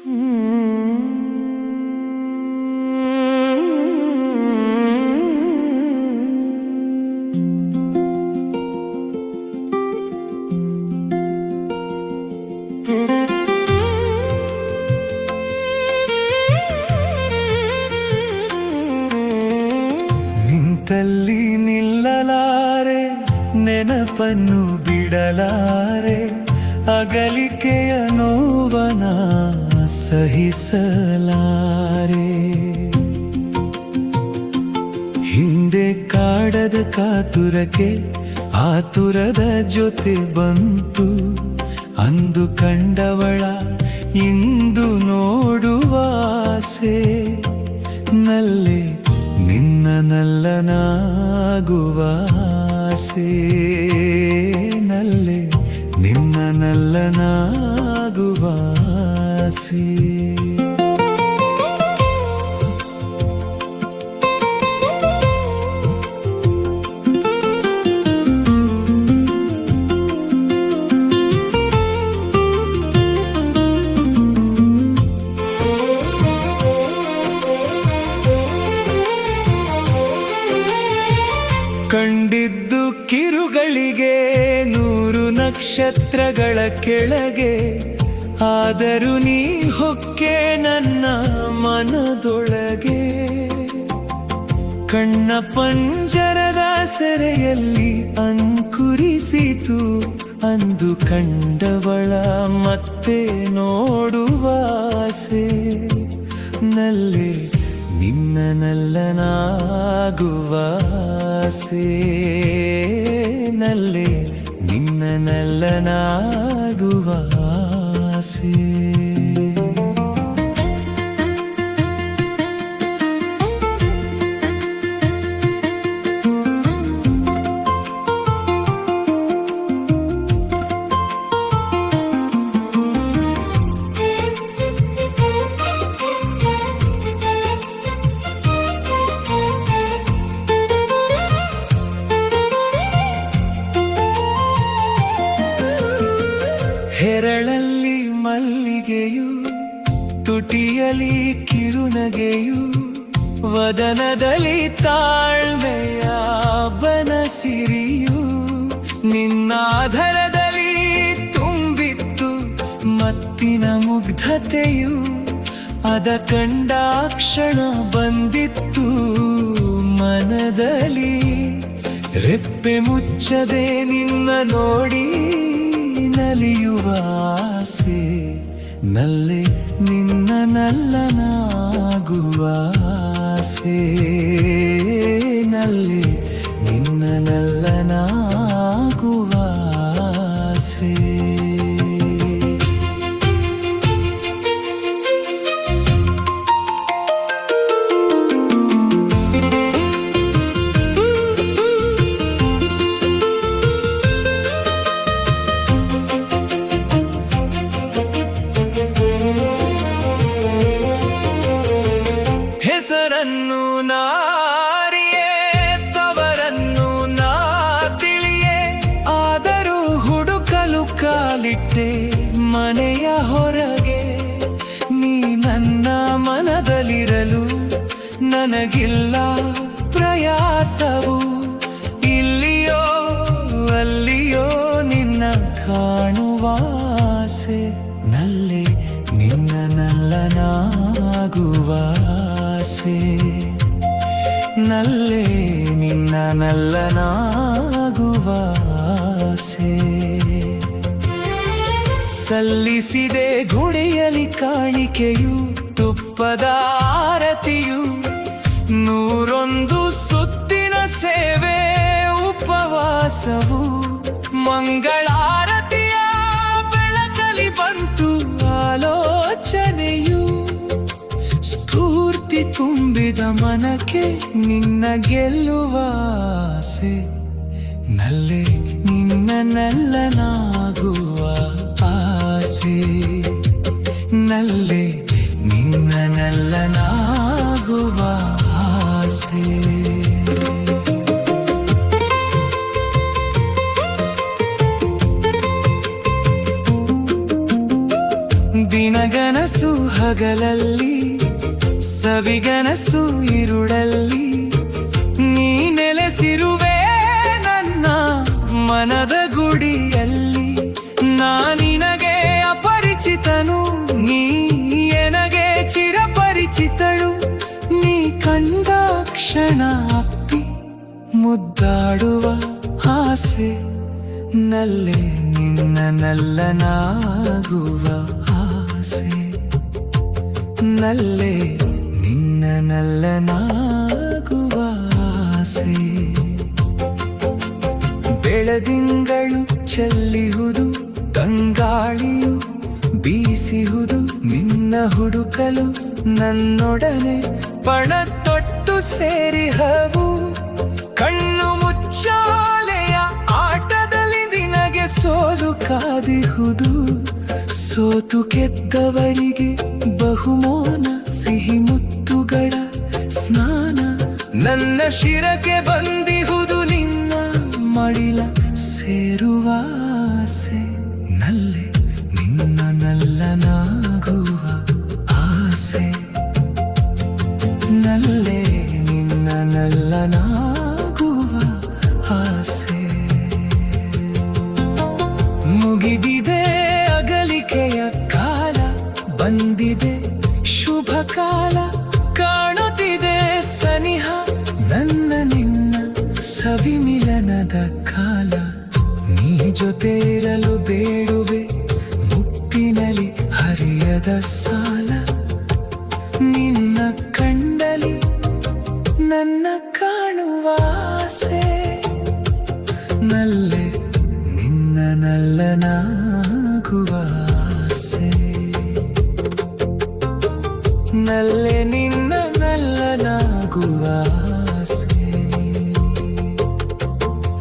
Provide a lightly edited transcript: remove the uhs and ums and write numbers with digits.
ನಿಂತಲ್ಲಿ ನಿಲ್ಲಲಾರೆ, ನೆನಪನ್ನು ಬಿಡಲಾರೆ, ಅಗಲಿಕೆಯ ನೋವನ ಸಹಿಸಲಾರೆ. ಹಿಂದೆ ಕಾಡದ ಕಾತುರಕ್ಕೆ ಆತುರದ ಜೊತೆ ಬಂತು, ಅಂದು ಕಂಡವಳ ಇಂದು ನೋಡುವ ಆಸೆ. ನಲ್ಲೆ ನಿನ್ನ ನಲ್ಲನಾಗುವ ಆಸೆ, ನಲ್ಲೆ ನಿನ್ನ ನಲ್ಲನಾಗುವ ಆಸೆ. ಕಂಡಿದ್ದು ಕಿರುಗಳಿಗೆ 100 ನಕ್ಷತ್ರಗಳ ಕೆಳಗೆ, ಆದರೂ ನೀ ಹೊಕ್ಕೆ ನನ್ನ ಮನದೊಳಗೆ. ಕಣ್ಣ ಪಂಜರದ ಸೆರೆಯಲ್ಲಿ ಅಂಕುರಿಸಿತು, ಅಂದು ಕಂಡವಳ ಮತ್ತೆ ನೋಡುವ ಆಸೆ. ನಲ್ಲೆ ನಿನ್ನ ನಲ್ಲನಾಗುವ ಆಸೆ, ನಲ್ಲೆ ನಿನ್ನ ನಲ್ಲನಾಗುವ ಆಸೆ. ಹೆರಳಲ್ಲಿ ಮಲ್ಲಿಗೆಯು, ತುಟಿಯಲಿ ಕಿರುನಗೆಯು, ವದನದಲ್ಲಿ ತಾಳ್ಮೆಯ ಬನಸಿರಿಯು. ನಿನ್ನಾಧರದಲ್ಲಿ ತುಂಬಿತ್ತು ಮತ್ತಿನ ಮುಗ್ಧತೆಯು, ಅದ ಕಂಡಾಕ್ಷಣ ಬಂದಿತ್ತು ಮನದಲ್ಲಿ. ರೆಪ್ಪೆ ಮುಚ್ಚದೆ ನಿನ್ನ ನೋಡಿ ನಲಿಯುವ ಆಸೆ. ನಲ್ಲೆ ನಿನ್ನ ನಲ್ಲನಾಗುವ ಆಸೆ, ನಲ್ಲೆ ನಿನ್ನ ನಲ್ಲನಾಗುವ ಆಸೆ. ಹೆಸರನ್ನು ನಾರಿಯೇ, ತವರನ್ನು ನಾ ತಿಳಿಯೇ, ಆದರೂ ಹುಡುಕಲು ಕಾಲಿಟ್ಟೆ ಮನೆಯ ಹೊರಗೆ. ನೀ ನನ್ನ ಮನದಲ್ಲಿರಲು ನನಗಿಲ್ಲ ಪ್ರಯಾಸವು, ಇಲ್ಲಿಯೋ ಅಲ್ಲಿಯೋ ನಿನ್ನ ಕಾಣುವ ಆಸೆ. ನಲ್ಲೆ ನಿನ್ನ ನಲ್ಲನಾಗುವ ಆಸೆ, ನಲ್ಲೆ ನಿನ್ನ ನಲ್ಲನಾಗುವ ಆಸೆ. ಸಲ್ಲಿಸಿದೆ ಗುಡಿಯಲಿ ಕಾಣಿಕೆಯು, ತುಪ್ಪದ ಆರತಿಯು, 101 ಸುತ್ತಿನ ಸೇವೆ ಉಪವಾಸವು. ಮಂಗಳಾರತಿಯ ಬೆಳಕಲಿ ಬಂತು ಆಲೋಚನೆಯು, ಸ್ಫೂರ್ತಿ ತುಂಬಿದ ಮನಕ್ಕೆ ನಿನ್ನ ಗೆಲ್ಲುವ ಆಸೆ. ನಲ್ಲೆ ನಿನ್ನ ನಲ್ಲನಾಗುವ ಆಸೆ, ನಲ್ಲೆ ನಿನ್ನ ನಲ್ಲನಾಗುವ ಆಸೆ. ದಿನಗನಸು ಹಗಲಲ್ಲಿ, ಸವಿಗನಸು ಇರುಳಲ್ಲಿ, ನೀ ನೆಲೆಸಿರುವೆ ನನ್ನ ಮನದ ಗುಡಿಯಲ್ಲಿ. ನಾನಿನಗೆ ಅಪರಿಚಿತನು, ನೀ ಎನಗೆ ಚಿರಪರಿಚಿತಳು. ನೀ ಕಂಡ ಕ್ಷಣ ಅಪ್ಪಿ ಮುದ್ದಾಡುವ ಆಸೆ, ನಲ್ಲೆ ನಿನ್ನ ನಲ್ಲನಾಗುವ ಆಸೆ, ನಲ್ಲೆ ನಿನ್ನ ನಲ್ಲನಾಗುವ ಆಸೆ. ಬೆಳದಿಂಗಳು ಚೆಲ್ಲಿಹುದು, ತಂಗಾಳಿಯು ಬೀಸಿಹುದು, ನಿನ್ನ ಹುಡುಕಲು ನನ್ನೊಡನೆ ಪಣತೊಟ್ಟು ಸೇರಿಹವು. ಕಣ್ಣು ಮುಚ್ಚಾಲೆಯ ಆಟದಲ್ಲಿ ನಿನಗೆ ಸೋಲು ಕಾದಿಹುದು. ಸೋತು ಗೆದ್ದವರಿಗೆ ಬಹುಮಾನ, ಸಿಹಿ ಮುತ್ತುಗಳ ಸ್ನಾನ. ನನ್ನ ಶಿರಕ್ಕೆ ಬಂದಿಹುದು ನಿನ್ನ ಮಡಿಲ ಸೇರುವ ಆಸೆ, ನಲ್ಲೆ ನಿನ್ನ ನಲ್ಲನಾಗುವ ಆಸೆ, ನಲ್ಲೆ ನಿನ್ನ ನಲ್ಲನಾಗುವ ಆಸೆ. ಮುಗಿದಿದೆ ಅಗಲಿಕೆಯ ಕಾಲ, ಬಂದಿದೆ ಶುಭ ಕಾಲ. ಕಾಣುತ್ತಿದೆ ಸನಿಹ ನನ್ನ ನಿನ್ನ ಸವಿಮಿಲನದ ಕಾಲ. ನೀ ಜೊತೆ ಇರಲು ಬೇಡುವೆ ಮುಪ್ಪಿನಲಿ ಹರಿಯದ ಸಾಲ. ನಿನ್ನ ಕಂಡಲಿ ನನ್ನ ಕಾಣುವ ಆಸೆ, ನಲ್ಲೆ ನಿನ್ನ ನಲ್ಲನಾಗುವ ಆಸೆ, ನಲ್ಲೆ ನಿನ್ನ